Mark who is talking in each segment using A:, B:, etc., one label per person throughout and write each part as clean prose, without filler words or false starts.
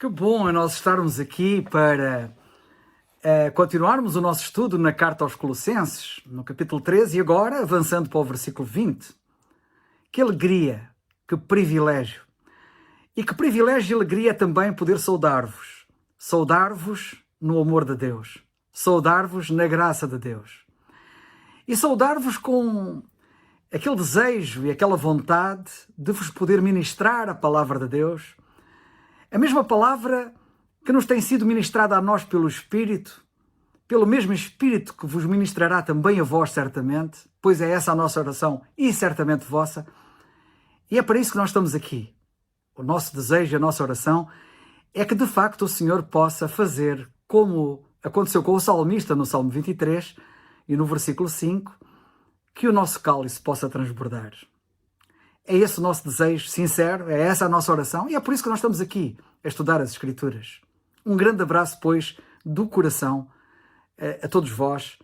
A: Que bom é nós estarmos aqui para continuarmos o nosso estudo na carta aos Colossenses, no capítulo 13, e agora avançando para o versículo 20. Que alegria, que privilégio. E que privilégio e alegria é também poder saudar-vos. Saudar-vos no amor de Deus. Saudar-vos na graça de Deus. E saudar-vos com aquele desejo e aquela vontade de vos poder ministrar a palavra de Deus. A mesma palavra que nos tem sido ministrada a nós pelo Espírito, pelo mesmo Espírito que vos ministrará também a vós certamente, pois é essa a nossa oração e certamente vossa. E é para isso que nós estamos aqui. O nosso desejo, a nossa oração é que de facto o Senhor possa fazer como aconteceu com o salmista no Salmo 23 e no versículo 5, que o nosso cálice possa transbordar. É esse o nosso desejo sincero, é essa a nossa oração e é por isso que nós estamos aqui a estudar as Escrituras. Um grande abraço, pois, do coração a todos vós,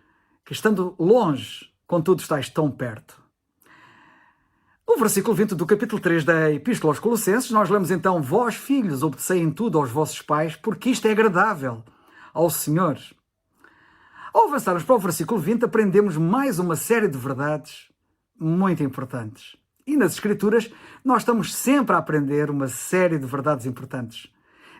A: que estando longe, contudo estáis tão perto. No versículo 20 do capítulo 3 da Epístola aos Colossenses, nós lemos então: vós, filhos, obedecei em tudo aos vossos pais, porque isto é agradável ao Senhor. Ao avançarmos para o versículo 20, aprendemos mais uma série de verdades muito importantes. E nas Escrituras, nós estamos sempre a aprender uma série de verdades importantes.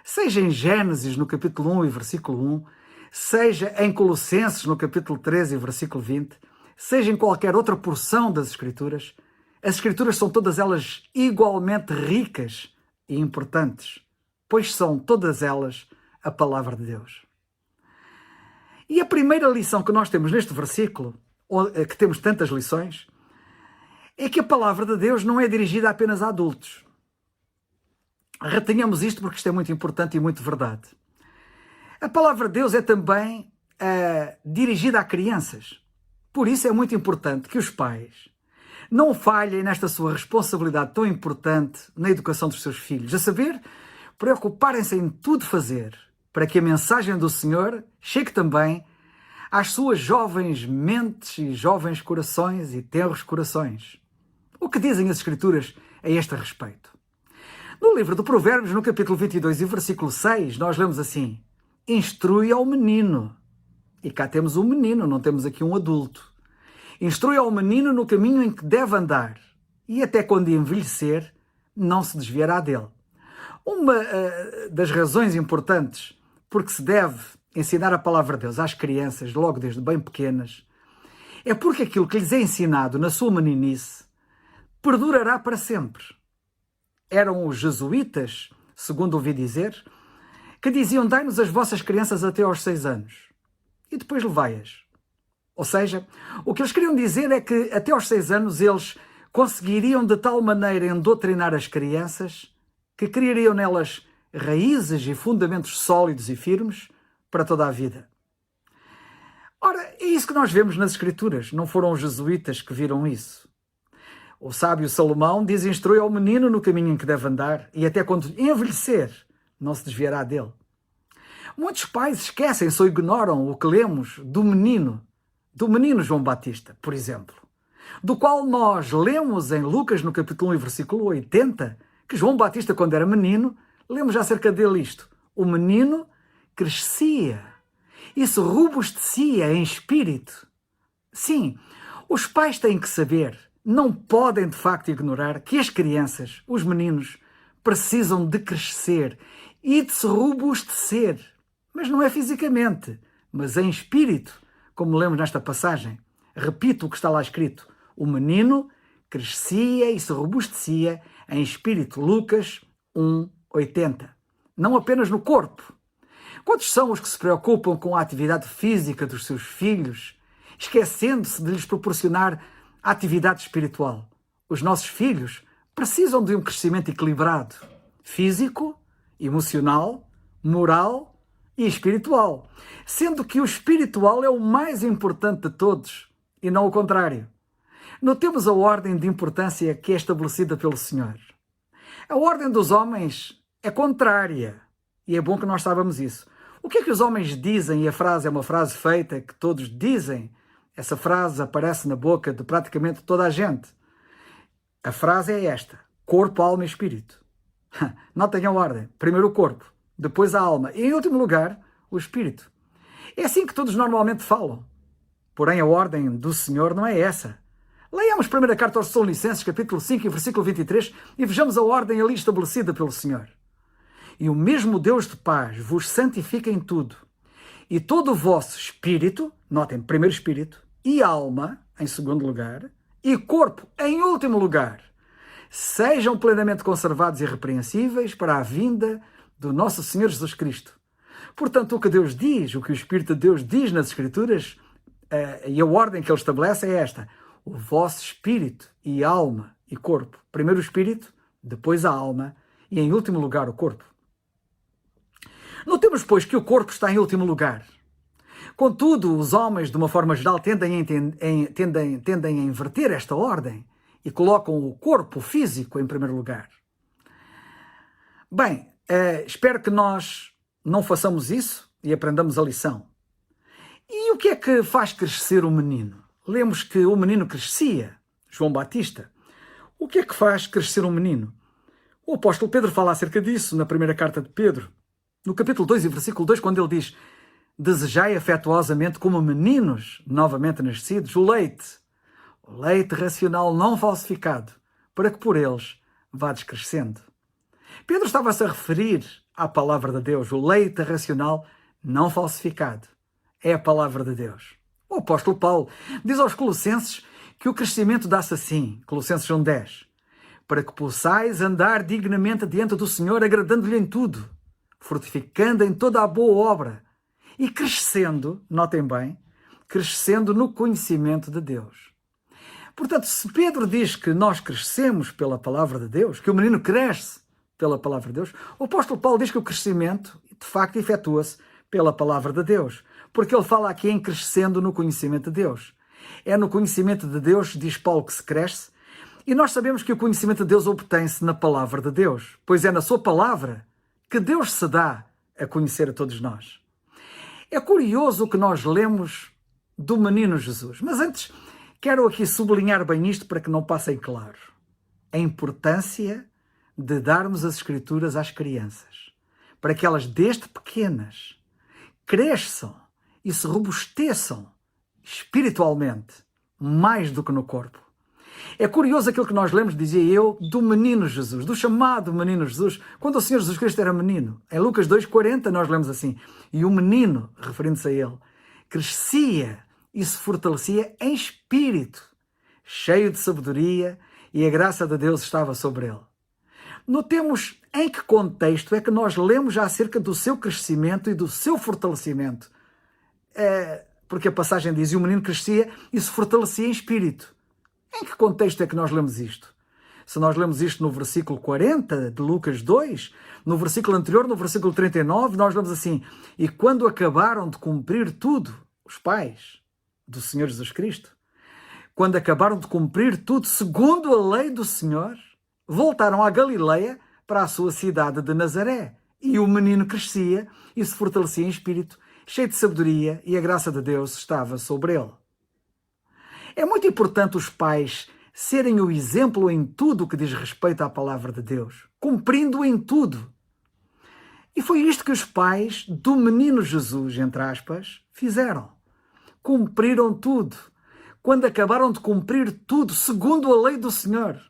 A: Seja em Gênesis, no capítulo 1 e versículo 1, seja em Colossenses, no capítulo 13 e versículo 20, seja em qualquer outra porção das Escrituras, as Escrituras são todas elas igualmente ricas e importantes, pois são todas elas a palavra de Deus. E a primeira lição que nós temos neste versículo, que temos tantas lições, é que a palavra de Deus não é dirigida apenas a adultos. Retenhamos isto porque isto é muito importante e muito verdade. A palavra de Deus é também dirigida a crianças. Por isso é muito importante que os pais não falhem nesta sua responsabilidade tão importante na educação dos seus filhos. A saber, preocuparem-se em tudo fazer para que a mensagem do Senhor chegue também às suas jovens mentes e jovens corações e tenros corações. O que dizem as Escrituras a este respeito? No livro de Provérbios, no capítulo 22 e versículo 6, nós lemos assim: instrui ao menino. E cá temos um menino, não temos aqui um adulto. Instrui ao menino no caminho em que deve andar, e até quando envelhecer, não se desviará dele. Uma das razões importantes porque se deve ensinar a palavra de Deus às crianças, logo desde bem pequenas, é porque aquilo que lhes é ensinado na sua meninice perdurará para sempre. Eram os jesuítas, segundo ouvi dizer, que diziam: dai-nos as vossas crianças até aos 6 anos e depois levai-as. Ou seja, o que eles queriam dizer é que até aos 6 anos eles conseguiriam de tal maneira endoutrinar as crianças que criariam nelas raízes e fundamentos sólidos e firmes para toda a vida. Ora, é isso que nós vemos nas Escrituras. Não foram os jesuítas que viram isso. O sábio Salomão diz: instrui ao menino no caminho em que deve andar, e até quando envelhecer, não se desviará dele. Muitos pais esquecem-se ou ignoram o que lemos do menino João Batista, por exemplo, do qual nós lemos em Lucas, no capítulo 1 e versículo 80, que João Batista, quando era menino, lemos acerca dele isto: o menino crescia e se robustecia em espírito. Sim, os pais têm que saber, não podem de facto ignorar que as crianças, os meninos, precisam de crescer e de se robustecer. Mas não é fisicamente, mas em espírito, como lemos nesta passagem. Repito o que está lá escrito: o menino crescia e se robustecia em espírito. Lucas 1:80. Não apenas no corpo. Quantos são os que se preocupam com a atividade física dos seus filhos, esquecendo-se de lhes proporcionar a atividade espiritual? Os nossos filhos precisam de um crescimento equilibrado, físico, emocional, moral e espiritual, sendo que o espiritual é o mais importante de todos e não o contrário. Notemos a ordem de importância que é estabelecida pelo Senhor. A ordem dos homens é contrária, e é bom que nós saibamos isso. O que é que os homens dizem? E a frase é uma frase feita que todos dizem. Essa frase aparece na boca de praticamente toda a gente. A frase é esta: corpo, alma e espírito. Notem a ordem. Primeiro o corpo, depois a alma e, em último lugar, o espírito. É assim que todos normalmente falam. Porém, a ordem do Senhor não é essa. Leiamos a primeira carta aos Tessalonicenses, capítulo 5, e versículo 23, e vejamos a ordem ali estabelecida pelo Senhor. E o mesmo Deus de paz vos santifica em tudo, e todo o vosso espírito, notem, primeiro espírito, e alma, em segundo lugar, e corpo, em último lugar, sejam plenamente conservados e irrepreensíveis para a vinda do nosso Senhor Jesus Cristo. Portanto, o que Deus diz, o que o Espírito de Deus diz nas Escrituras, e a ordem que ele estabelece é esta: o vosso espírito e alma e corpo. Primeiro o espírito, depois a alma e, em último lugar, o corpo. Notemos, pois, que o corpo está em último lugar. Contudo, os homens, de uma forma geral, tendem a inverter esta ordem e colocam o corpo físico em primeiro lugar. Bem, espero que nós não façamos isso e aprendamos a lição. E o que é que faz crescer o menino? Lemos que o menino crescia, João Batista. O que é que faz crescer um menino? O apóstolo Pedro fala acerca disso na primeira carta de Pedro, no capítulo 2 e versículo 2, quando ele diz: desejai afetuosamente como meninos novamente nascidos o leite racional não falsificado, para que por eles vades crescendo. Pedro estava-se a referir à palavra de Deus, o leite racional não falsificado. É a palavra de Deus. O apóstolo Paulo diz aos Colossenses que o crescimento dá-se assim, Colossenses 1:10, para que possais andar dignamente diante do Senhor, agradando-lhe em tudo, fortificando em toda a boa obra e crescendo, notem bem, crescendo no conhecimento de Deus. Portanto, se Pedro diz que nós crescemos pela palavra de Deus, que o menino cresce pela palavra de Deus, o apóstolo Paulo diz que o crescimento, de facto, efetua-se pela palavra de Deus, porque ele fala aqui em crescendo no conhecimento de Deus. É no conhecimento de Deus, diz Paulo, que se cresce, e nós sabemos que o conhecimento de Deus obtém-se na palavra de Deus, pois é na sua palavra que Deus se dá a conhecer a todos nós. É curioso o que nós lemos do menino Jesus, mas antes quero aqui sublinhar bem isto para que não passe em claro. A importância de darmos as Escrituras às crianças, para que elas desde pequenas cresçam e se robusteçam espiritualmente, mais do que no corpo. É curioso aquilo que nós lemos, dizia eu, do menino Jesus, do chamado menino Jesus, quando o Senhor Jesus Cristo era menino. Em Lucas 2:40 nós lemos assim: e o menino, referindo-se a ele, crescia e se fortalecia em espírito, cheio de sabedoria, e a graça de Deus estava sobre ele. Notemos em que contexto é que nós lemos já acerca do seu crescimento e do seu fortalecimento. Porque a passagem diz: e o menino crescia e se fortalecia em espírito. Em que contexto é que nós lemos isto? Se nós lemos isto no versículo 40 de Lucas 2, no versículo anterior, no versículo 39, nós lemos assim: e quando acabaram de cumprir tudo, os pais do Senhor Jesus Cristo, quando acabaram de cumprir tudo segundo a lei do Senhor, voltaram à Galileia para a sua cidade de Nazaré. E o menino crescia e se fortalecia em espírito, cheio de sabedoria, e a graça de Deus estava sobre ele. É muito importante os pais serem o exemplo em tudo o que diz respeito à palavra de Deus, cumprindo em tudo. E foi isto que os pais do menino Jesus, entre aspas, fizeram. Cumpriram tudo. Quando acabaram de cumprir tudo, segundo a lei do Senhor.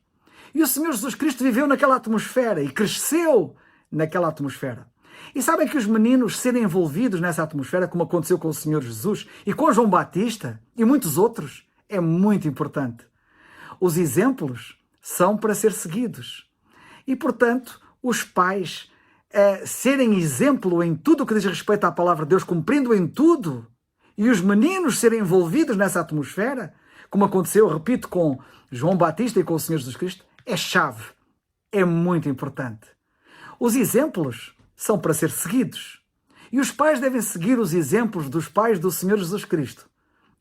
A: E o Senhor Jesus Cristo viveu naquela atmosfera e cresceu naquela atmosfera. E sabem que os meninos serem envolvidos nessa atmosfera, como aconteceu com o Senhor Jesus e com João Batista e muitos outros, é muito importante. Os exemplos são para ser seguidos. E, portanto, os pais serem exemplo em tudo o que diz respeito à palavra de Deus, cumprindo em tudo, e os meninos serem envolvidos nessa atmosfera, como aconteceu, repito, com João Batista e com o Senhor Jesus Cristo, é chave. É muito importante. Os exemplos são para ser seguidos. E os pais devem seguir os exemplos dos pais do Senhor Jesus Cristo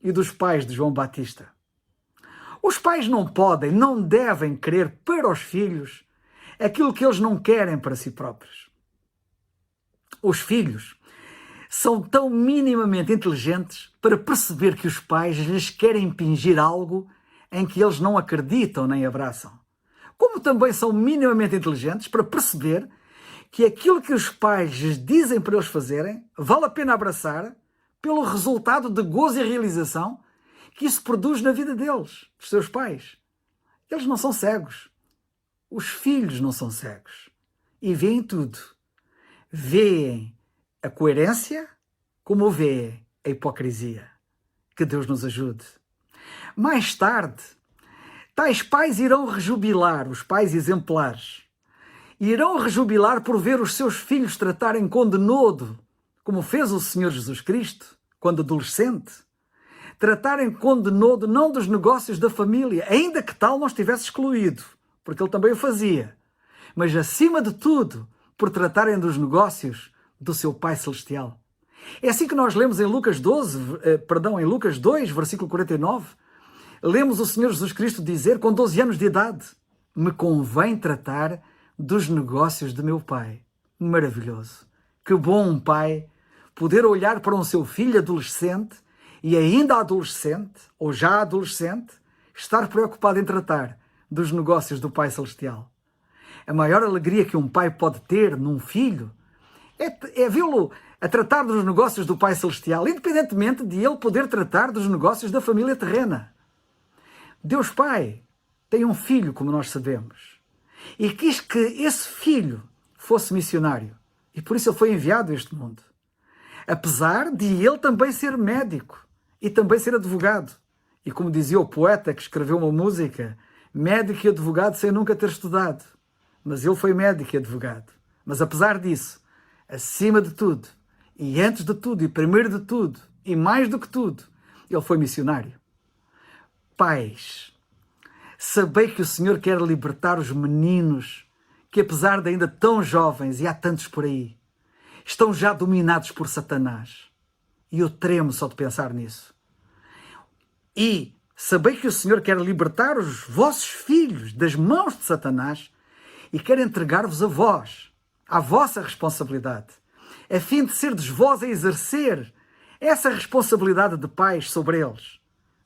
A: e dos pais de João Batista. Os pais não podem, não devem querer para os filhos aquilo que eles não querem para si próprios. Os filhos são tão minimamente inteligentes para perceber que os pais lhes querem impingir algo em que eles não acreditam nem abraçam. Como também são minimamente inteligentes para perceber que aquilo que os pais lhes dizem para eles fazerem vale a pena abraçar pelo resultado de gozo e realização que isso produz na vida deles, dos seus pais. Eles não são cegos. Os filhos não são cegos. E veem tudo. Veem a coerência como veem a hipocrisia. Que Deus nos ajude. Mais tarde, tais pais irão rejubilar, os pais exemplares. Irão rejubilar por ver os seus filhos tratarem com denodo, como fez o Senhor Jesus Cristo, quando adolescente. Tratarem com denodo não dos negócios da família, ainda que tal não estivesse excluído, porque ele também o fazia, mas acima de tudo, por tratarem dos negócios do seu Pai Celestial. É assim que nós lemos em Lucas 2, versículo 49, lemos o Senhor Jesus Cristo dizer, com 12 anos de idade, me convém tratar dos negócios de meu Pai. Maravilhoso. Que bom um pai poder olhar para um seu filho adolescente e ainda adolescente, ou já adolescente, estar preocupado em tratar dos negócios do Pai Celestial. A maior alegria que um pai pode ter num filho é vê-lo a tratar dos negócios do Pai Celestial, independentemente de ele poder tratar dos negócios da família terrena. Deus Pai tem um filho, como nós sabemos, e quis que esse filho fosse missionário, e por isso ele foi enviado a este mundo. Apesar de ele também ser médico e também ser advogado. E como dizia o poeta que escreveu uma música, médico e advogado sem nunca ter estudado. Mas ele foi médico e advogado. Mas apesar disso, acima de tudo, e antes de tudo, e primeiro de tudo, e mais do que tudo, ele foi missionário. Pais, sabei que o Senhor quer libertar os meninos que, apesar de ainda tão jovens, e há tantos por aí, estão já dominados por Satanás. E eu tremo só de pensar nisso. E sabei que o Senhor quer libertar os vossos filhos das mãos de Satanás e quer entregar-vos a vós, à vossa responsabilidade, a fim de serdes vós a exercer essa responsabilidade de pais sobre eles.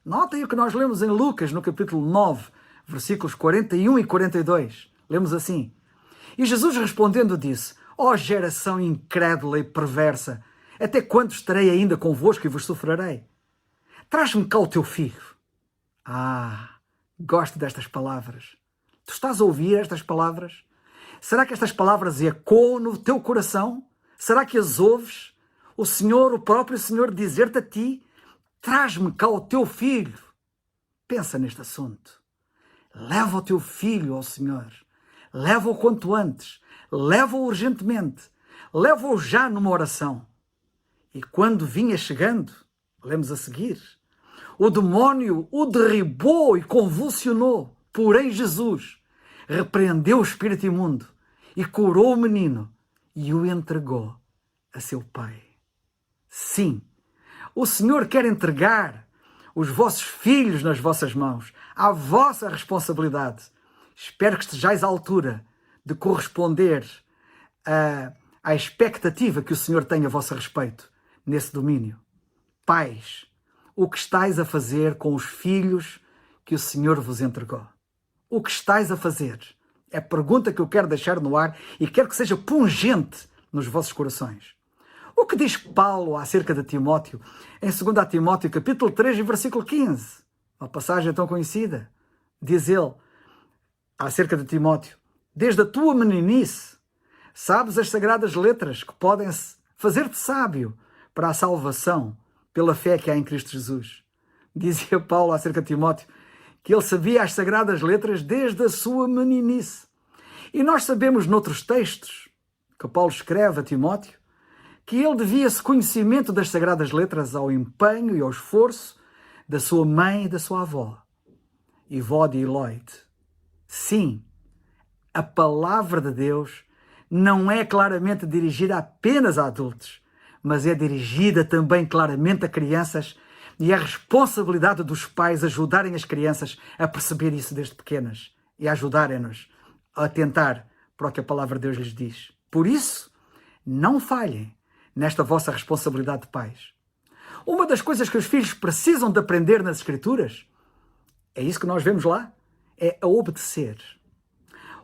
A: Notem o que nós lemos em Lucas, no capítulo 9, versículos 41 e 42. Lemos assim. E Jesus respondendo disse, ó geração incrédula e perversa, até quando estarei ainda convosco e vos sofrerei? Traz-me cá o teu filho. Gosto destas palavras. Tu estás a ouvir estas palavras? Será que estas palavras ecoam no teu coração? Será que as ouves? O Senhor, o próprio Senhor, dizer-te a ti, traz-me cá o teu filho. Pensa neste assunto. Leva o teu filho ao Senhor. Leva-o quanto antes. Leva-o urgentemente. Leva-o já numa oração. E quando vinha chegando, lemos a seguir, o demónio o derribou e convulsionou. Porém Jesus repreendeu o espírito imundo e curou o menino e o entregou a seu pai. Sim, o Senhor quer entregar os vossos filhos nas vossas mãos, à vossa responsabilidade. Espero que estejais à altura de corresponder à expectativa que o Senhor tem a vosso respeito nesse domínio. Pais, o que estáis a fazer com os filhos que o Senhor vos entregou? O que estáis a fazer? É a pergunta que eu quero deixar no ar e quero que seja pungente nos vossos corações. O que diz Paulo acerca de Timóteo em 2 Timóteo capítulo 3 e versículo 15? Uma passagem tão conhecida. Diz ele acerca de Timóteo, desde a tua meninice sabes as sagradas letras que podem fazer-te sábio para a salvação pela fé que há em Cristo Jesus. Dizia Paulo acerca de Timóteo que ele sabia as sagradas letras desde a sua meninice. E nós sabemos noutros textos que Paulo escreve a Timóteo que ele devia esse conhecimento das sagradas letras ao empenho e ao esforço da sua mãe e da sua avó, Evode e Lloyd. Sim, a palavra de Deus não é claramente dirigida apenas a adultos, mas é dirigida também claramente a crianças e é a responsabilidade dos pais ajudarem as crianças a perceber isso desde pequenas e ajudarem-nos a atentar para o que a palavra de Deus lhes diz. Por isso, não falhem nesta vossa responsabilidade de pais. Uma das coisas que os filhos precisam de aprender nas Escrituras, é isso que nós vemos lá, é a obedecer.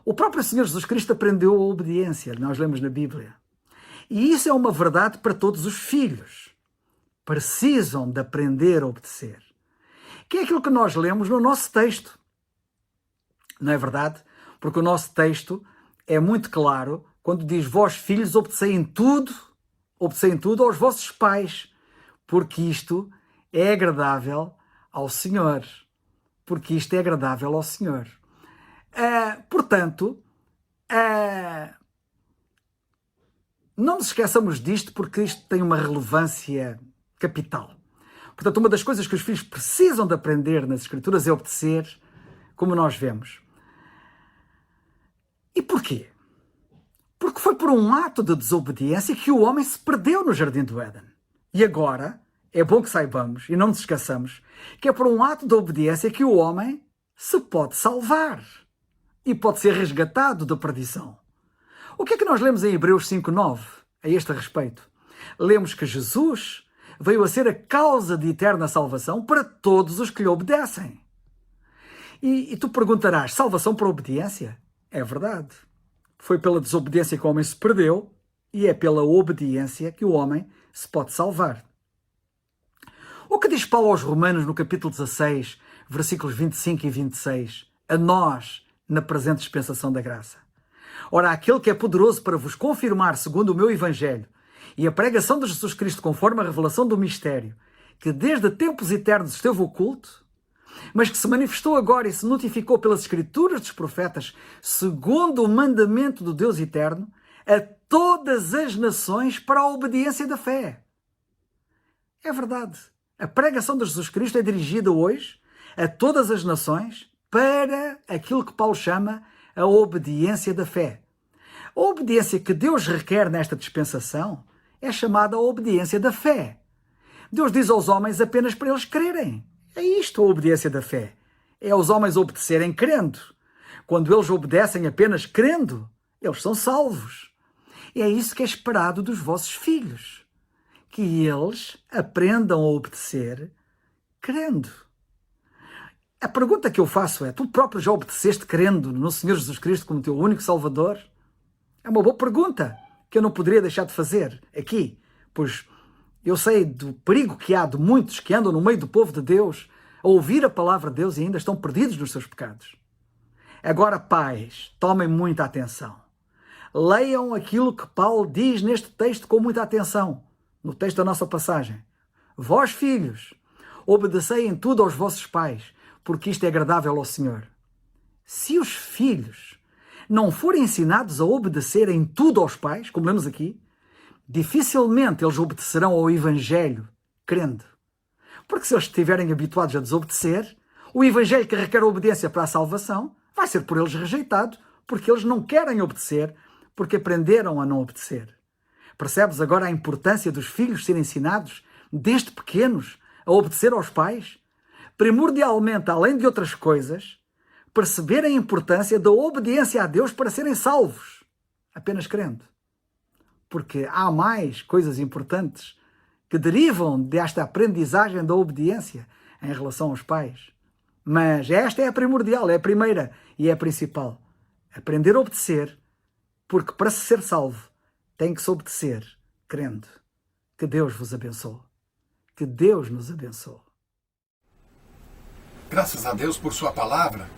A: O próprio Senhor Jesus Cristo aprendeu a obediência, nós lemos na Bíblia. E isso é uma verdade para todos os filhos. Precisam de aprender a obedecer. Que é aquilo que nós lemos no nosso texto. Não é verdade? Porque o nosso texto é muito claro quando diz: vós filhos, obedecei em tudo aos vossos pais, porque isto é agradável ao Senhor. Porque isto é agradável ao Senhor. Portanto, não nos esqueçamos disto, porque isto tem uma relevância capital. Portanto, uma das coisas que os filhos precisam de aprender nas Escrituras é obedecer, como nós vemos. E porquê? Porque foi por um ato de desobediência que o homem se perdeu no Jardim do Éden. E agora, é bom que saibamos, e não nos esqueçamos, que é por um ato de obediência que o homem se pode salvar e pode ser resgatado da perdição. O que é que nós lemos em Hebreus 5:9 a este respeito? Lemos que Jesus veio a ser a causa de eterna salvação para todos os que lhe obedecem. E tu perguntarás: salvação por obediência? É verdade. Foi pela desobediência que o homem se perdeu e é pela obediência que o homem se pode salvar. O que diz Paulo aos Romanos no capítulo 16, versículos 25 e 26, a nós, na presente dispensação da graça? Ora, aquele que é poderoso para vos confirmar, segundo o meu evangelho, e a pregação de Jesus Cristo conforme a revelação do mistério, que desde tempos eternos esteve oculto, mas que se manifestou agora e se notificou pelas escrituras dos profetas, segundo o mandamento do Deus eterno, a todas as nações para a obediência da fé. É verdade. A pregação de Jesus Cristo é dirigida hoje a todas as nações para aquilo que Paulo chama a obediência da fé. A obediência que Deus requer nesta dispensação é chamada a obediência da fé. Deus diz aos homens apenas para eles crerem. É isto a obediência da fé. É os homens obedecerem crendo. Quando eles obedecem apenas crendo, eles são salvos. E é isso que é esperado dos vossos filhos. Que eles aprendam a obedecer crendo. A pergunta que eu faço é: tu próprio já obedeceste crendo no Senhor Jesus Cristo como teu único Salvador? É uma boa pergunta que eu não poderia deixar de fazer aqui, pois eu sei do perigo que há de muitos que andam no meio do povo de Deus a ouvir a palavra de Deus e ainda estão perdidos nos seus pecados. Agora, pais, tomem muita atenção. Leiam aquilo que Paulo diz neste texto com muita atenção, no texto da nossa passagem. Vós, filhos, obedecei em tudo aos vossos pais, porque isto é agradável ao Senhor. Se os filhos não forem ensinados a obedecer em tudo aos pais, como lemos aqui, dificilmente eles obedecerão ao Evangelho, crendo. Porque se eles estiverem habituados a desobedecer, o Evangelho que requer obediência para a salvação vai ser por eles rejeitado, porque eles não querem obedecer, porque aprenderam a não obedecer. Percebes agora a importância dos filhos serem ensinados, desde pequenos, a obedecer aos pais? Primordialmente, além de outras coisas, perceber a importância da obediência a Deus para serem salvos, apenas crendo. Porque há mais coisas importantes que derivam desta aprendizagem da obediência em relação aos pais. Mas esta é a primordial, é a primeira e é a principal. Aprender a obedecer, porque para se ser salvo tem que se obedecer crendo. Que Deus vos abençoe. Que Deus nos abençoe.
B: Graças a Deus por sua palavra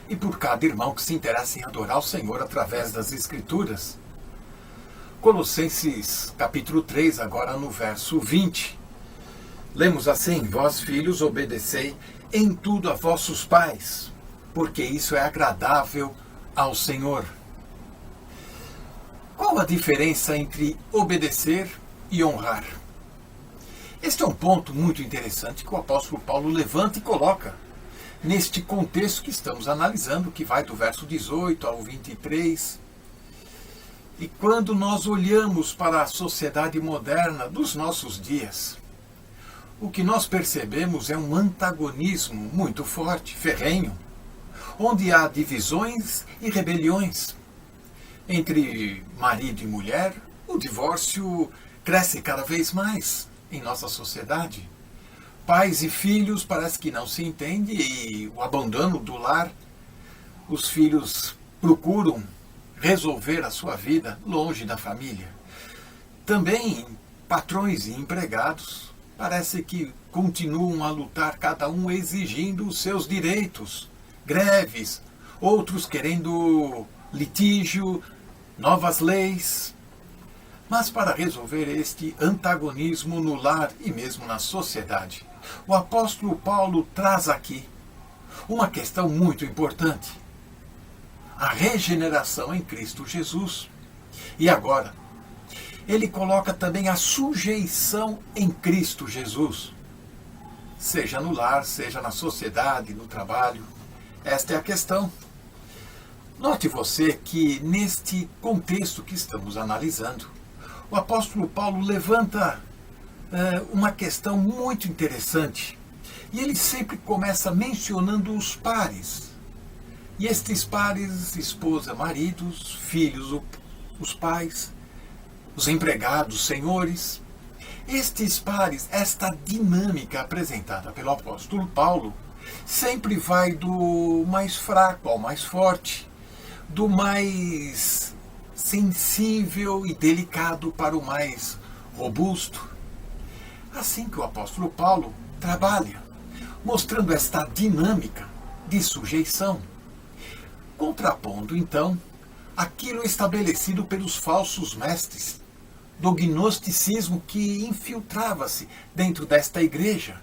B: e por cada irmão que se interessa em adorar o Senhor através das Escrituras. Colossenses capítulo 3, agora no verso 20. Lemos assim: vós filhos, obedecei em tudo a vossos pais, porque isso é agradável ao Senhor. Qual a diferença entre obedecer e honrar? Este é um ponto muito interessante que o apóstolo Paulo levanta e coloca neste contexto que estamos analisando, que vai do verso 18 ao 23. E quando nós olhamos para a sociedade moderna dos nossos dias, o que nós percebemos é um antagonismo muito forte, ferrenho, onde há divisões e rebeliões. Entre marido e mulher, o divórcio cresce cada vez mais em nossa sociedade. Pais e filhos parece que não se entendem e o abandono do lar. Os filhos procuram resolver a sua vida longe da família. Também patrões e empregados parece que continuam a lutar, cada um exigindo os seus direitos, greves, outros querendo litígio, novas leis. Mas para resolver este antagonismo no lar e mesmo na sociedade, o apóstolo Paulo traz aqui uma questão muito importante: a regeneração em Cristo Jesus. E agora, ele coloca também a sujeição em Cristo Jesus, seja no lar, seja na sociedade, no trabalho. Esta é a questão. Note você que neste contexto que estamos analisando, o apóstolo Paulo levanta uma questão muito interessante. E ele sempre começa mencionando os pares. E estes pares, esposa, maridos, filhos, os pais, os empregados, senhores. Estes pares, esta dinâmica apresentada pelo apóstolo Paulo, sempre vai do mais fraco ao mais forte, do mais sensível e delicado para o mais robusto. Assim que o apóstolo Paulo trabalha, mostrando esta dinâmica de sujeição, contrapondo então aquilo estabelecido pelos falsos mestres do gnosticismo que infiltrava-se dentro desta igreja.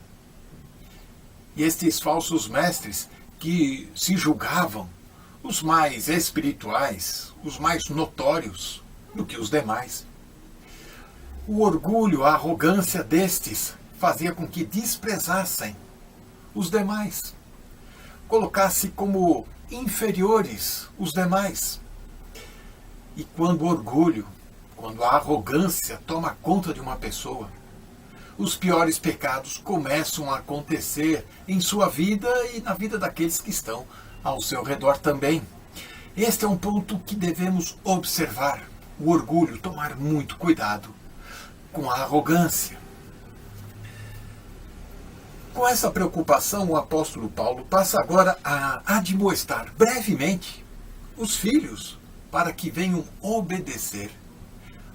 B: E estes falsos mestres que se julgavam os mais espirituais, os mais notórios do que os demais. O orgulho, a arrogância destes fazia com que desprezassem os demais, colocasse como inferiores os demais. E quando o orgulho, quando a arrogância toma conta de uma pessoa, os piores pecados começam a acontecer em sua vida e na vida daqueles que estão ao seu redor também. Este é um ponto que devemos observar. O orgulho, tomar muito cuidado com a arrogância. Com essa preocupação, o apóstolo Paulo passa agora a admoestar brevemente os filhos para que venham obedecer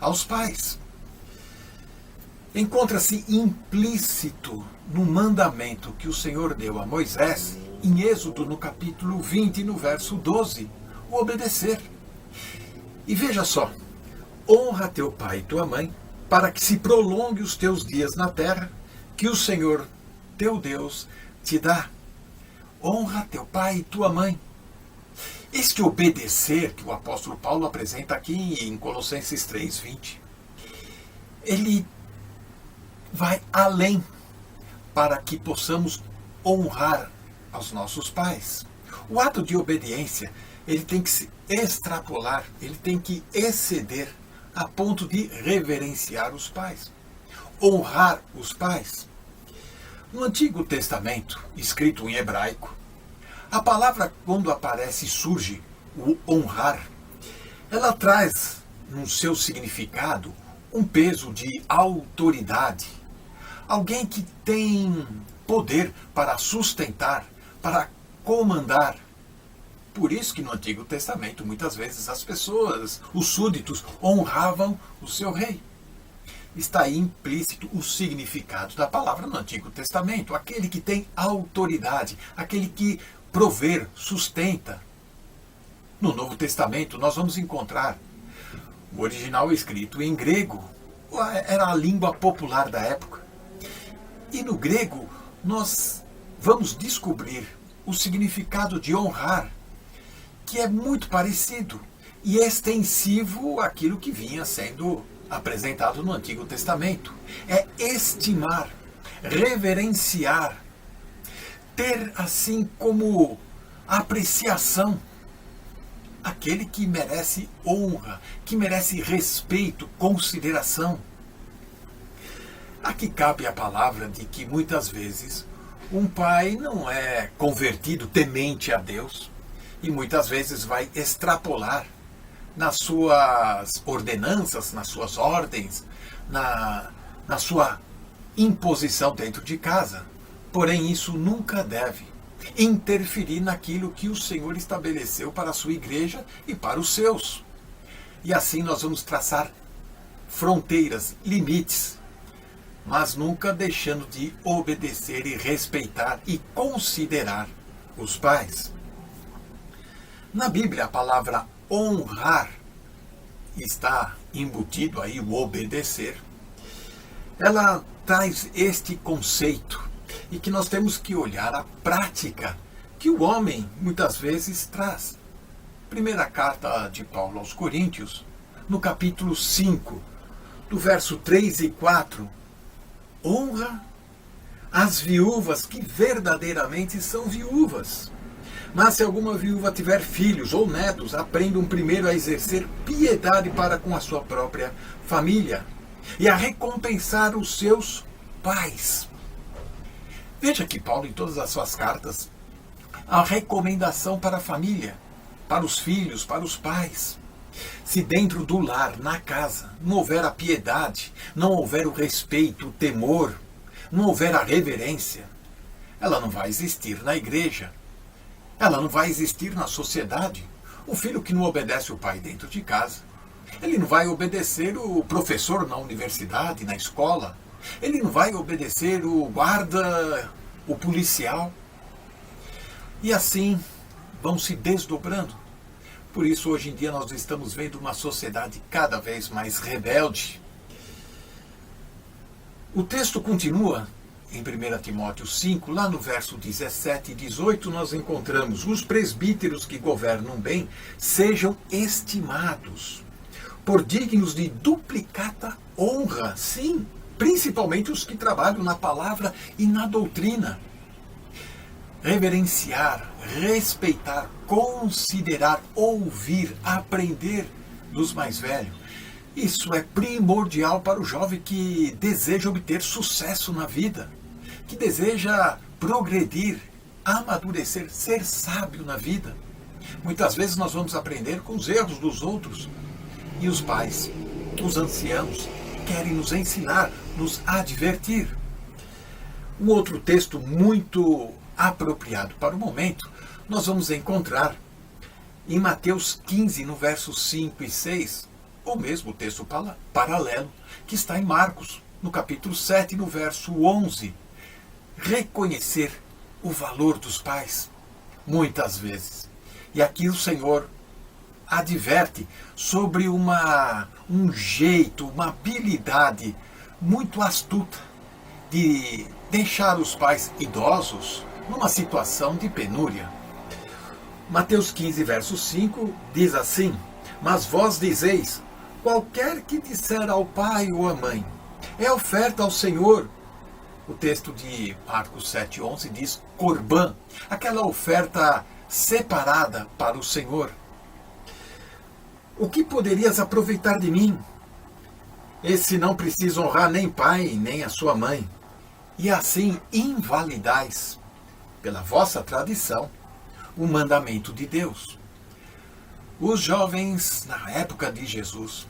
B: aos pais. Encontra-se implícito no mandamento que o Senhor deu a Moisés, em Êxodo, no capítulo 20, no verso 12, o obedecer. E veja só: honra teu pai e tua mãe, para que se prolongue os teus dias na terra, que o Senhor teu Deus te dá. Honra teu pai e tua mãe. Este obedecer que o apóstolo Paulo apresenta aqui em Colossenses 3:20, ele vai além para que possamos honrar aos nossos pais. O ato de obediência, ele tem que se extrapolar, ele tem que exceder a ponto de reverenciar os pais, honrar os pais. No Antigo Testamento, escrito em hebraico, a palavra, quando aparece e surge, o honrar, ela traz no seu significado um peso de autoridade. Alguém que tem poder para sustentar, para comandar. Por isso que no Antigo Testamento, muitas vezes, as pessoas, os súditos, honravam o seu rei. Está aí implícito o significado da palavra no Antigo Testamento. Aquele que tem autoridade, aquele que prover, sustenta. No Novo Testamento, nós vamos encontrar o original escrito em grego. Era a língua popular da época. E no grego, nós vamos descobrir o significado de honrar, que é muito parecido e extensivo àquilo que vinha sendo apresentado no Antigo Testamento. É estimar, reverenciar, ter assim como apreciação aquele que merece honra, que merece respeito, consideração. Aqui cabe a palavra de que muitas vezes um pai não é convertido, temente a Deus, e muitas vezes vai extrapolar nas suas ordenanças, nas suas ordens, na sua imposição dentro de casa. Porém, isso nunca deve interferir naquilo que o Senhor estabeleceu para a sua igreja e para os seus. E assim nós vamos traçar fronteiras, limites, mas nunca deixando de obedecer e respeitar e considerar os pais. Na Bíblia, a palavra honrar está embutido aí o obedecer. Ela traz este conceito e que nós temos que olhar a prática que o homem muitas vezes traz. Primeira carta de Paulo aos Coríntios, no capítulo 5, do verso 3 e 4, honra as viúvas que verdadeiramente são viúvas. Mas se alguma viúva tiver filhos ou netos, aprendam primeiro a exercer piedade para com a sua própria família e a recompensar os seus pais. Veja que Paulo, em todas as suas cartas, a recomendação para a família, para os filhos, para os pais. Se dentro do lar, na casa, não houver a piedade, não houver o respeito, o temor, não houver a reverência, ela não vai existir na igreja, ela não vai existir na sociedade. O filho que não obedece o pai dentro de casa, ele não vai obedecer o professor na universidade, na escola, ele não vai obedecer o guarda, o policial. E assim vão se desdobrando. Por isso, hoje em dia, nós estamos vendo uma sociedade cada vez mais rebelde. O texto continua em 1 Timóteo 5, lá no verso 17 e 18, nós encontramos: os presbíteros que governam bem sejam estimados por dignos de duplicata honra, sim, principalmente os que trabalham na palavra e na doutrina. Reverenciar, respeitar, considerar, ouvir, aprender dos mais velhos. Isso é primordial para o jovem que deseja obter sucesso na vida, que deseja progredir, amadurecer, ser sábio na vida. Muitas vezes nós vamos aprender com os erros dos outros. E os pais, os anciãos, querem nos ensinar, nos advertir. Um outro texto muito apropriado para o momento, nós vamos encontrar em Mateus 15, no versos 5 e 6, ou mesmo o texto paralelo, que está em Marcos, no capítulo 7, no verso 11. Reconhecer o valor dos pais, muitas vezes. E aqui o Senhor adverte sobre um jeito, uma habilidade muito astuta de deixar os pais idosos numa situação de penúria. Mateus 15, verso 5, diz assim: mas vós dizeis, qualquer que disser ao pai ou à mãe, é oferta ao Senhor. O texto de Marcos 7, 11 diz corbã, aquela oferta separada para o Senhor. O que poderias aproveitar de mim? Esse não precisa honrar nem pai, nem a sua mãe. E assim invalidais, pela vossa tradição, o mandamento de Deus. Os jovens, na época de Jesus,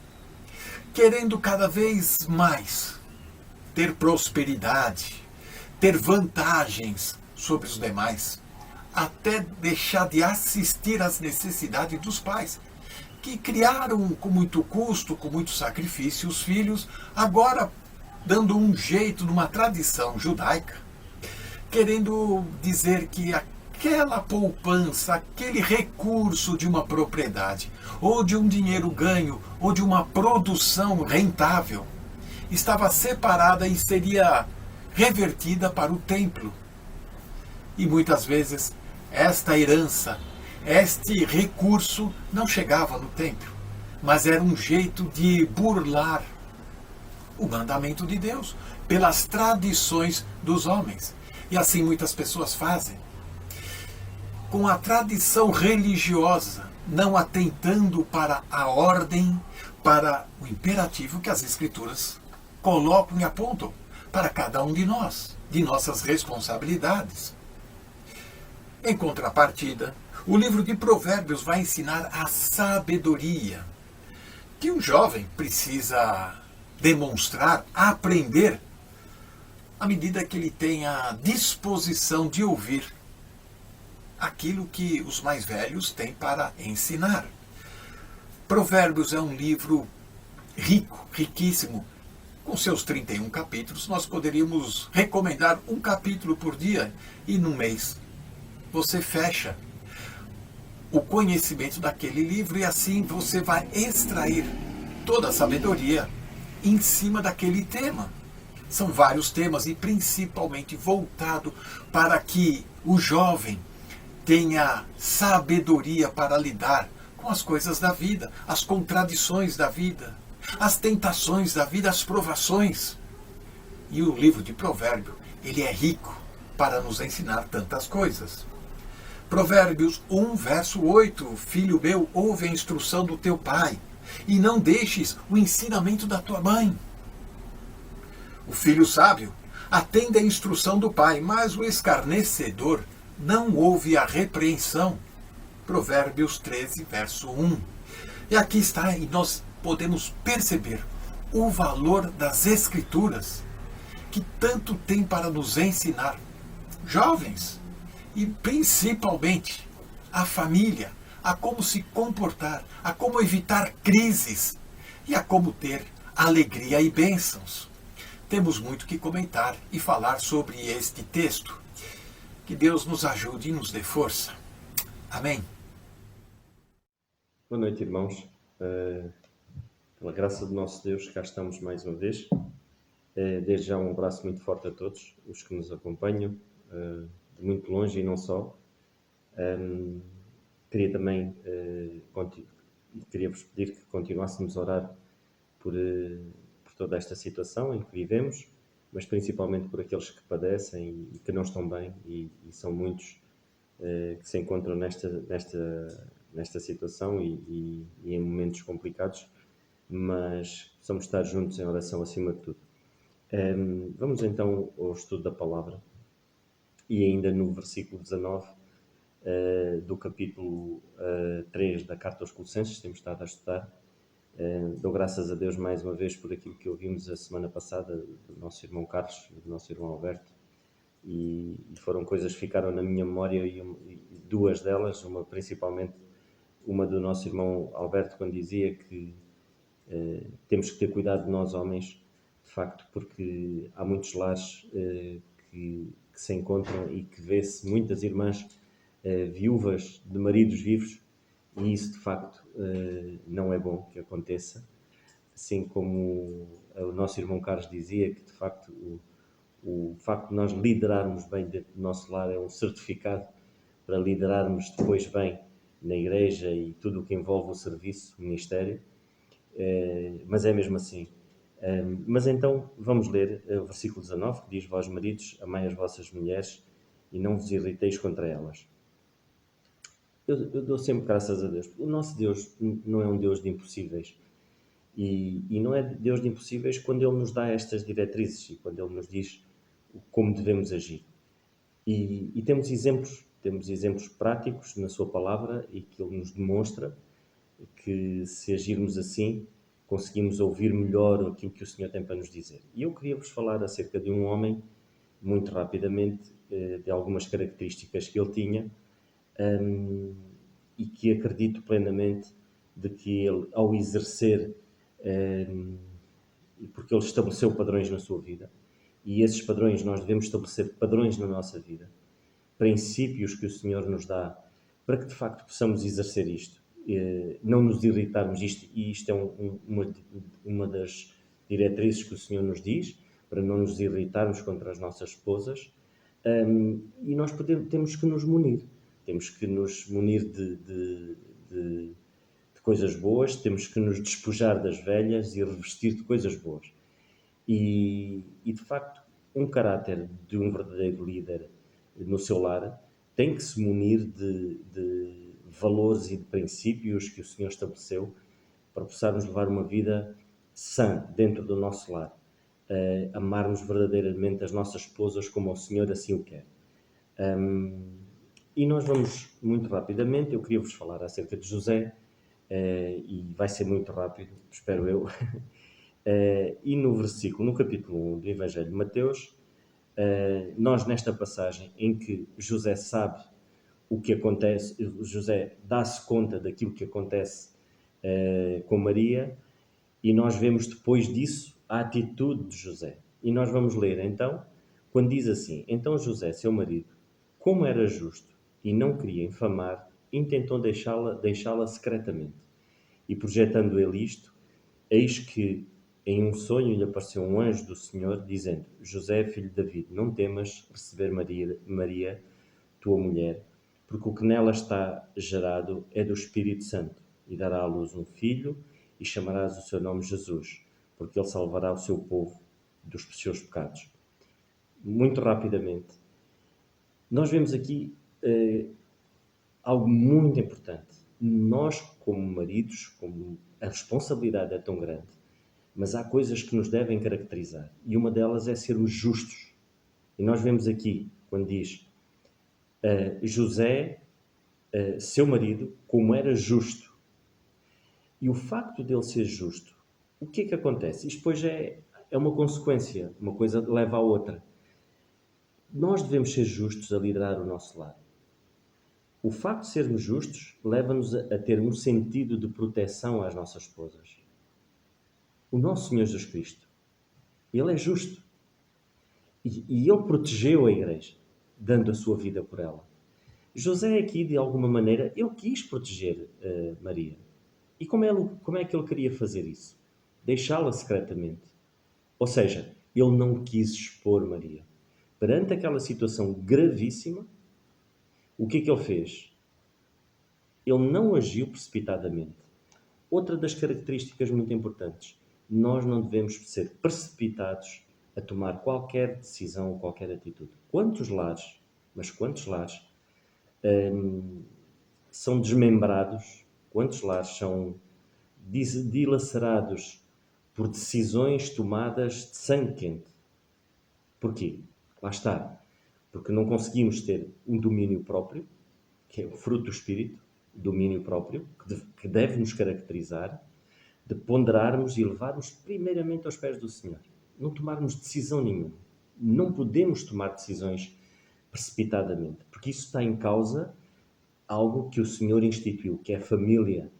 B: querendo cada vez mais ter prosperidade, ter vantagens sobre os demais, até deixar de assistir às necessidades dos pais, que criaram com muito custo, com muito sacrifício os filhos, agora dando um jeito numa tradição judaica, querendo dizer que aquela poupança, aquele recurso de uma propriedade, ou de um dinheiro ganho, ou de uma produção rentável, estava separada e seria revertida para o templo. E muitas vezes esta herança, este recurso não chegava no templo, mas era um jeito de burlar o mandamento de Deus, pelas tradições dos homens. E assim muitas pessoas fazem, com a tradição religiosa, não atentando para a ordem, para o imperativo que as Escrituras colocam e apontam para cada um de nós, de nossas responsabilidades. Em contrapartida, o livro de Provérbios vai ensinar a sabedoria que um jovem precisa demonstrar, aprender, à medida que ele tem a disposição de ouvir aquilo que os mais velhos têm para ensinar. Provérbios é um livro rico, riquíssimo. Com seus 31 capítulos, nós poderíamos recomendar um capítulo por dia e no mês você fecha o conhecimento daquele livro e assim você vai extrair toda a sabedoria em cima daquele tema. São vários temas e principalmente voltado para que o jovem tenha sabedoria para lidar com as coisas da vida, as contradições da vida, as tentações da vida, as provações. E o livro de Provérbio, ele é rico para nos ensinar tantas coisas. Provérbios 1, verso 8, Filho meu, ouve a instrução do teu pai, e não deixes o ensinamento da tua mãe. O filho sábio atende à instrução do pai, mas o escarnecedor não ouve a repreensão. Provérbios 13, verso 1. E aqui está, e nós podemos perceber o valor das Escrituras, que tanto tem para nos ensinar. Jovens, e principalmente a família, a como se comportar, a como evitar crises e a como ter alegria e bênçãos. Temos muito que comentar e falar sobre este texto. Que Deus nos ajude e nos dê força. Amém.
C: Boa noite, irmãos. Pela graça do nosso Deus, cá estamos mais uma vez. Desde já um abraço muito forte a todos os que nos acompanham, de muito longe e não só. Queria também queria-vos pedir que continuássemos a orar por toda esta situação em que vivemos, mas principalmente por aqueles que padecem e que não estão bem, e são muitos que se encontram nesta situação e em momentos complicados, mas precisamos estar juntos em oração acima de tudo. Vamos então ao estudo da palavra, e ainda no versículo 19 do capítulo 3 da Carta aos Colossenses, temos estado a estudar. Dou graças a Deus mais uma vez por aquilo que ouvimos a semana passada do nosso irmão Carlos e do nosso irmão Alberto, e foram coisas que ficaram na minha memória, e duas delas, principalmente uma do nosso irmão Alberto, quando dizia que temos que ter cuidado de nós homens, de facto, porque há muitos lares que se encontram e que vê-se muitas irmãs viúvas de maridos vivos, e isso de facto não é bom que aconteça. Assim como o nosso irmão Carlos dizia, que de facto o facto de nós liderarmos bem dentro do nosso lar é um certificado para liderarmos depois bem na igreja e tudo o que envolve o serviço, o ministério, mas é mesmo assim. Mas então vamos ler o versículo 19, que diz: Vós maridos, amai as vossas mulheres e não vos irriteis contra elas. Eu dou sempre graças a Deus. O nosso Deus não é um Deus de impossíveis. E não é Deus de impossíveis quando Ele nos dá estas diretrizes e quando Ele nos diz como devemos agir. E temos exemplos práticos na sua palavra, e que Ele nos demonstra que se agirmos assim, conseguimos ouvir melhor aquilo que o Senhor tem para nos dizer. E eu queria vos falar acerca de um homem, muito rapidamente, de algumas características que ele tinha, e que acredito plenamente de que ele, ao exercer, porque ele estabeleceu padrões na sua vida, e esses padrões, nós devemos estabelecer padrões na nossa vida, princípios que o Senhor nos dá, para que de facto possamos exercer isto, não nos irritarmos. Isto é uma das diretrizes que o Senhor nos diz, para não nos irritarmos contra as nossas esposas, e nós temos que nos munir. Temos que nos munir de coisas boas, temos que nos despojar das velhas e revestir de coisas boas. E de facto, um caráter de um verdadeiro líder no seu lar tem que se munir de valores e de princípios que o Senhor estabeleceu para possarmos levar uma vida sã dentro do nosso lar. Amarmos verdadeiramente as nossas esposas como o Senhor assim o quer. E nós vamos muito rapidamente. Eu queria vos falar acerca de José, e vai ser muito rápido, espero eu. E no capítulo 1 do Evangelho de Mateus, nós nesta passagem em que José sabe o que acontece, José dá-se conta daquilo que acontece com Maria, e nós vemos depois disso a atitude de José. E nós vamos ler então, quando diz assim: então José, seu marido, como era justo e não queria infamar, intentou deixá-la secretamente. E projetando ele isto, eis que em um sonho lhe apareceu um anjo do Senhor, dizendo: José, filho de David, não temas receber Maria, tua mulher, porque o que nela está gerado é do Espírito Santo, e dará à luz um filho, e chamarás o seu nome Jesus, porque ele salvará o seu povo dos seus pecados. Muito rapidamente, nós vemos aqui algo muito importante. Nós, como maridos, como a responsabilidade é tão grande, mas há coisas que nos devem caracterizar, e uma delas é sermos justos. E nós vemos aqui, quando diz José, seu marido, como era justo. E o facto dele ser justo, o que é que acontece? Isto depois é uma consequência, uma coisa leva à outra. Nós devemos ser justos a liderar o nosso lar. O facto de sermos justos leva-nos a ter um sentido de proteção às nossas esposas. O nosso Senhor Jesus Cristo, Ele é justo. E Ele protegeu a igreja, dando a sua vida por ela. José aqui, de alguma maneira, ele quis proteger Maria. E como é que ele queria fazer isso? Deixá-la secretamente. Ou seja, ele não quis expor Maria. Perante aquela situação gravíssima, o que é que ele fez? Ele não agiu precipitadamente. Outra das características muito importantes, nós não devemos ser precipitados a tomar qualquer decisão ou qualquer atitude. Quantos lares são desmembrados, quantos lares são dilacerados por decisões tomadas de sangue quente? Porquê? Lá está. Porque não conseguimos ter um domínio próprio, que é o fruto do Espírito, domínio próprio, que deve nos caracterizar, de ponderarmos e levarmos primeiramente aos pés do Senhor. Não tomarmos decisão nenhuma. Não podemos tomar decisões precipitadamente, porque isso está em causa algo que o Senhor instituiu, que é a família,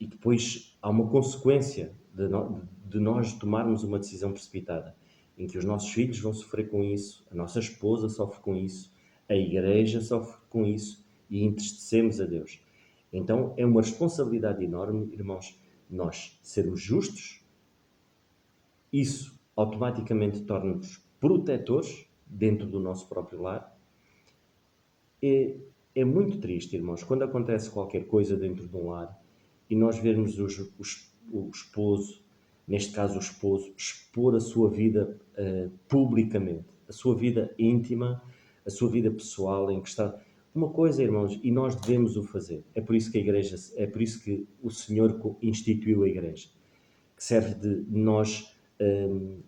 C: e que depois há uma consequência de nós tomarmos uma decisão precipitada, em que os nossos filhos vão sofrer com isso, a nossa esposa sofre com isso, a igreja sofre com isso, e entristecemos a Deus. Então é uma responsabilidade enorme, irmãos, nós sermos justos. Isso automaticamente torna-nos protetores dentro do nosso próprio lar. É muito triste, irmãos, quando acontece qualquer coisa dentro de um lar e nós vermos o esposo, neste caso o esposo, expor a sua vida publicamente, a sua vida íntima, a sua vida pessoal, em que está... Uma coisa, irmãos, e nós devemos o fazer. É por isso que a igreja, é por isso que o Senhor instituiu a igreja, que serve de nós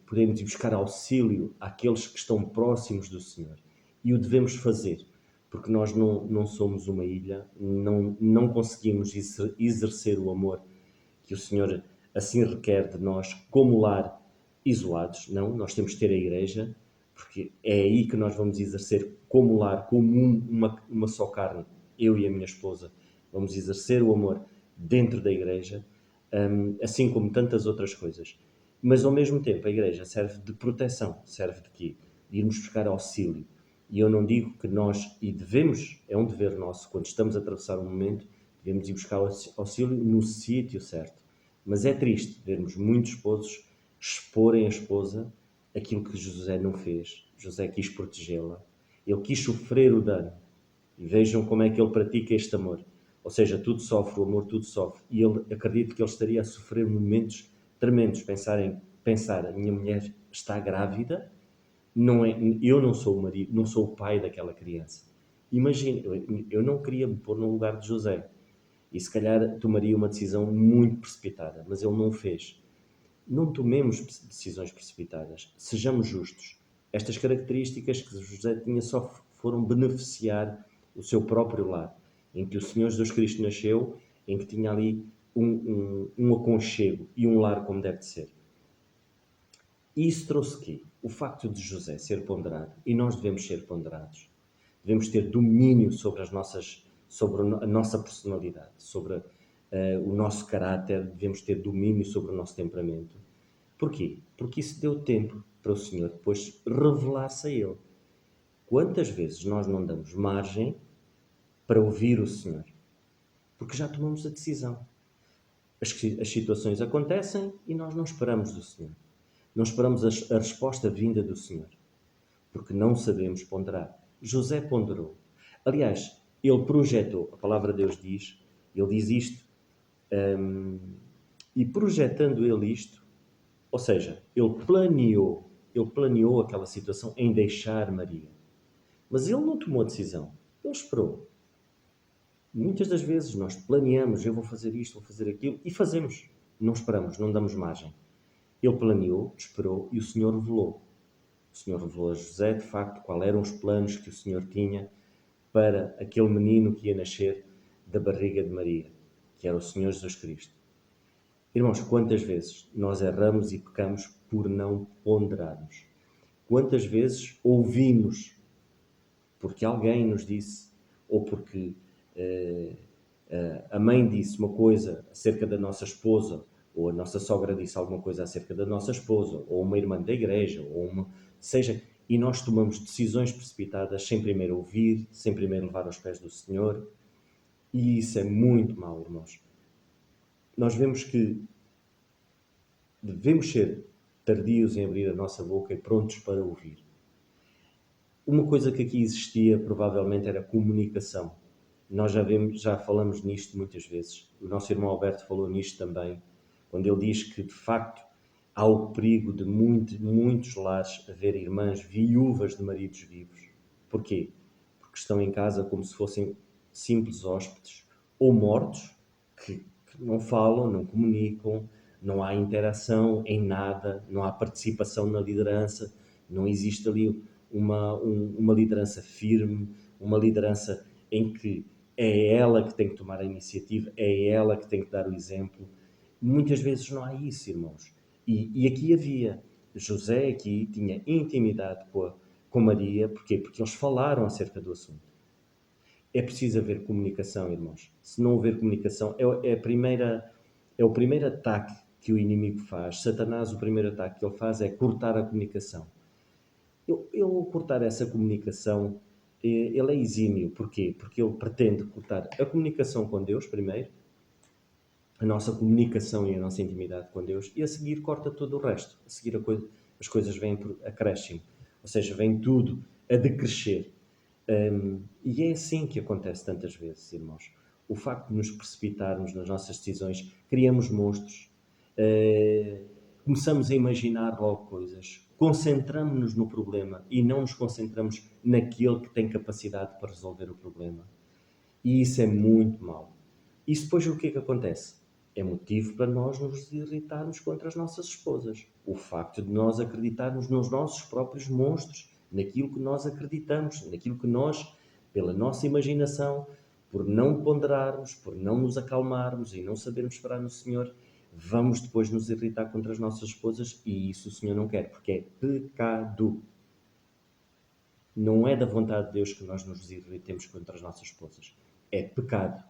C: podermos ir buscar auxílio àqueles que estão próximos do Senhor. E o devemos fazer, porque nós não somos uma ilha, não conseguimos exercer o amor que o Senhor assim requer de nós, como lar, isolados. Não, nós temos que ter a igreja, porque é aí que nós vamos exercer como lar, como uma só carne, eu e a minha esposa. Vamos exercer o amor dentro da igreja, assim como tantas outras coisas. Mas, ao mesmo tempo, a igreja serve de proteção, serve de quê? De irmos buscar auxílio. E eu não digo que nós, e devemos, é um dever nosso, quando estamos a atravessar um momento, devemos ir buscar auxílio no sítio certo. Mas é triste vermos muitos esposos exporem a esposa aquilo que José não fez. José quis protegê-la. Ele quis sofrer o dano. E vejam como é que ele pratica este amor. Ou seja, tudo sofre, o amor tudo sofre. E ele acredita que ele estaria a sofrer momentos tremendos. Pensar, a minha mulher está grávida, eu não sou o marido, não sou o pai daquela criança. Imagine, eu não queria me pôr no lugar de José. E se calhar tomaria uma decisão muito precipitada, mas ele não o fez. Não tomemos decisões precipitadas. Sejamos justos. Estas características que José tinha só foram beneficiar o seu próprio lar, em que o Senhor Jesus Cristo nasceu, em que tinha ali um aconchego e um lar como deve de ser. E isso trouxe quê? O facto de José ser ponderado, e nós devemos ser ponderados. devemos ter domínio sobre a nossa personalidade, sobre o nosso caráter, devemos ter domínio sobre o nosso temperamento. Porquê? Porque isso deu tempo para o Senhor depois revelar-se a Ele. Quantas vezes nós não damos margem para ouvir o Senhor? Porque já tomamos a decisão. As situações acontecem e nós não esperamos do Senhor. Não esperamos a resposta vinda do Senhor. Porque não sabemos ponderar. José ponderou. Aliás, ele projetou. A palavra de Deus diz, ele diz isto. E projetando ele isto, ou seja, ele planeou aquela situação em deixar Maria. Mas ele não tomou a decisão. Ele esperou. Muitas das vezes nós planeamos, eu vou fazer isto, vou fazer aquilo, e fazemos. Não esperamos, não damos margem. Ele planeou, esperou e o Senhor revelou. O Senhor revelou a José, de facto, quais eram os planos que o Senhor tinha para aquele menino que ia nascer da barriga de Maria, que era o Senhor Jesus Cristo. Irmãos, quantas vezes nós erramos e pecamos por não ponderarmos? Quantas vezes ouvimos porque alguém nos disse, ou porque a mãe disse uma coisa acerca da nossa esposa, ou a nossa sogra disse alguma coisa acerca da nossa esposa, ou uma irmã da igreja, e nós tomamos decisões precipitadas sem primeiro ouvir, sem primeiro levar aos pés do Senhor, e isso é muito mau, irmãos. Nós vemos que devemos ser tardios em abrir a nossa boca e prontos para ouvir. Uma coisa que aqui existia provavelmente era comunicação. Nós já falamos nisto muitas vezes. O nosso irmão Alberto falou nisto também, quando ele diz que, de facto, há o perigo de muitos lares haver irmãs viúvas de maridos vivos. Porquê? Porque estão em casa como se fossem simples hóspedes ou mortos, que não falam, não comunicam, não há interação em nada, não há participação na liderança, não existe ali uma liderança firme, uma liderança em que é ela que tem que tomar a iniciativa, é ela que tem que dar o exemplo. Muitas vezes não há isso, irmãos. E aqui havia. José aqui tinha intimidade com Maria. Porquê? Porque eles falaram acerca do assunto. É preciso haver comunicação, irmãos. Se não houver comunicação, é o primeiro ataque que o inimigo faz. Satanás, o primeiro ataque que ele faz é cortar a comunicação. Ele cortar essa comunicação, ele é exímio. Porquê? Porque ele pretende cortar a comunicação com Deus primeiro, a nossa comunicação e a nossa intimidade com Deus, e a seguir corta todo o resto. A seguir as coisas vêm por acréscimo, ou seja, vem tudo a decrescer. E é assim que acontece tantas vezes, irmãos. O facto de nos precipitarmos nas nossas decisões, criamos monstros, começamos a imaginar logo coisas, concentramos-nos no problema e não nos concentramos naquele que tem capacidade para resolver o problema. E isso é muito mau. Isso depois o que é que acontece? É motivo para nós nos irritarmos contra as nossas esposas. O facto de nós acreditarmos nos nossos próprios monstros, naquilo que nós acreditamos, naquilo que nós, pela nossa imaginação, por não ponderarmos, por não nos acalmarmos e não sabermos esperar no Senhor, vamos depois nos irritar contra as nossas esposas, e isso o Senhor não quer, porque é pecado. Não é da vontade de Deus que nós nos irritemos contra as nossas esposas. É pecado.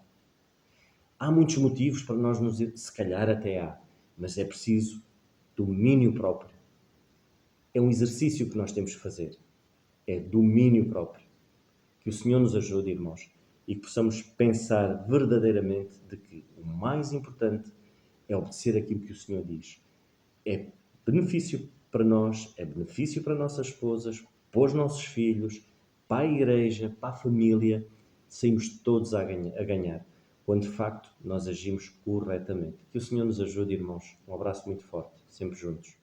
C: Há muitos motivos para nós nos ir, se calhar até há, mas é preciso domínio próprio. É um exercício que nós temos que fazer. É domínio próprio. Que o Senhor nos ajude, irmãos, e que possamos pensar verdadeiramente de que o mais importante é obedecer aquilo que o Senhor diz. É benefício para nós, é benefício para nossas esposas, para os nossos filhos, para a igreja, para a família. Saímos todos a ganhar, quando de facto nós agimos corretamente. Que o Senhor nos ajude, irmãos. Um abraço muito forte, sempre juntos.